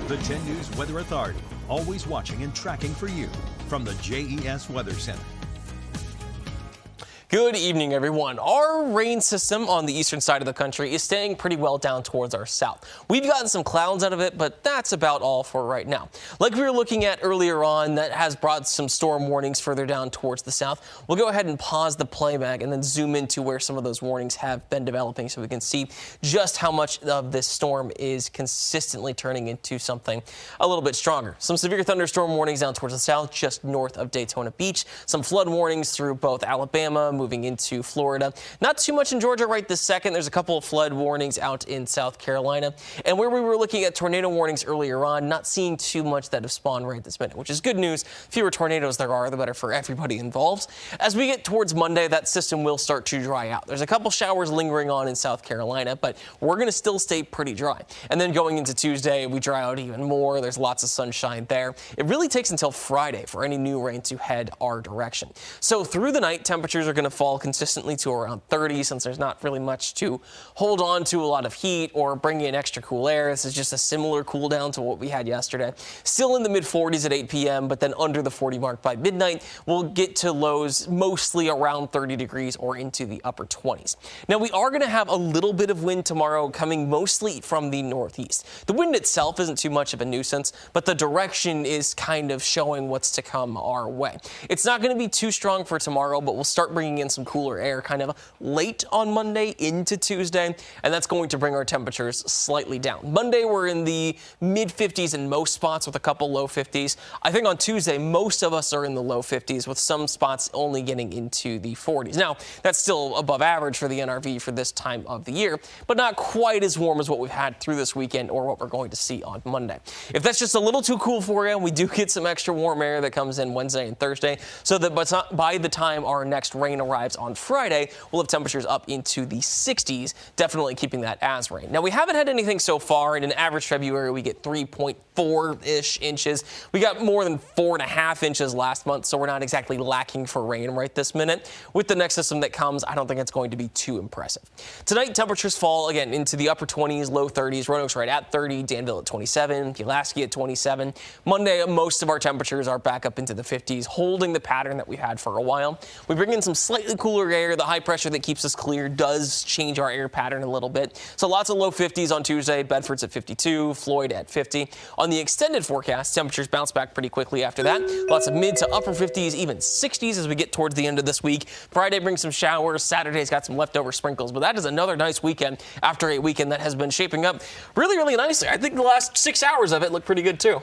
The 10 News Weather Authority, always watching and tracking for you from the JES Weather Center. Good evening, everyone. Our rain system on the eastern side of the country is staying pretty well down towards our south. We've gotten some clouds out of it, but that's about all for right now. Like we were looking at earlier on, that has brought some storm warnings further down towards the south. We'll go ahead and pause the playback and then zoom into where some of those warnings have been developing so we can see just how much of this storm is consistently turning into something a little bit stronger. Some severe thunderstorm warnings down towards the south, just north of Daytona Beach. Some flood warnings through both Alabama, moving into Florida. Not too much in Georgia right this second. There's a couple of flood warnings out in South Carolina. And where we were looking at tornado warnings earlier on, not seeing too much that have spawned right this minute, which is good news. Fewer tornadoes there are, the better for everybody involved. As we get towards Monday, that system will start to dry out. There's a couple showers lingering on in South Carolina, but we're going to still stay pretty dry. And then going into Tuesday, we dry out even more. There's lots of sunshine there. It really takes until Friday for any new rain to head our direction. So through the night, temperatures are going to fall consistently to around 30 since there's not really much to hold on to a lot of heat or bring in extra cool air. This is just a similar cool down to what we had yesterday. Still in the mid 40s at 8 p.m., but then under the 40 mark by midnight. We'll get to lows mostly around 30 degrees or into the upper 20s. Now we are going to have a little bit of wind tomorrow coming mostly from the northeast. The wind itself isn't too much of a nuisance, but the direction is kind of showing what's to come our way. It's not going to be too strong for tomorrow, but we'll start bringing in some cooler air kind of late on Monday into Tuesday, and that's going to bring our temperatures slightly down. Monday, we're in the mid 50s in most spots with a couple low 50s. I think on Tuesday, most of us are in the low 50s with some spots only getting into the 40s. Now, that's still above average for the NRV for this time of the year, but not quite as warm as what we've had through this weekend or what we're going to see on Monday. If that's just a little too cool for you, we do get some extra warm air that comes in Wednesday and Thursday, so that by the time our next rain arrives on Friday, we'll have temperatures up into the 60s, definitely keeping that as rain. Now, we haven't had anything so far. In an average February, we get 3.4-ish inches. We got more than 4.5 inches last month, so we're not exactly lacking for rain right this minute. With the next system that comes, I don't think it's going to be too impressive. Tonight, temperatures fall again into the upper 20s, low 30s. Roanoke's right at 30, Danville at 27, Pulaski at 27. Monday, most of our temperatures are back up into the 50s, holding the pattern that we've had for a while. We bring in some slightly cooler air. The high pressure that keeps us clear does change our air pattern a little bit. So lots of low 50s on Tuesday. Bedford's at 52, Floyd at 50. On the extended forecast, temperatures bounce back pretty quickly after that. Lots of mid to upper 50s, even 60s as we get towards the end of this week. Friday brings some showers. Saturday's got some leftover sprinkles, but that is another nice weekend after a weekend that has been shaping up really, really nicely. I think the last 6 hours of it look pretty good too.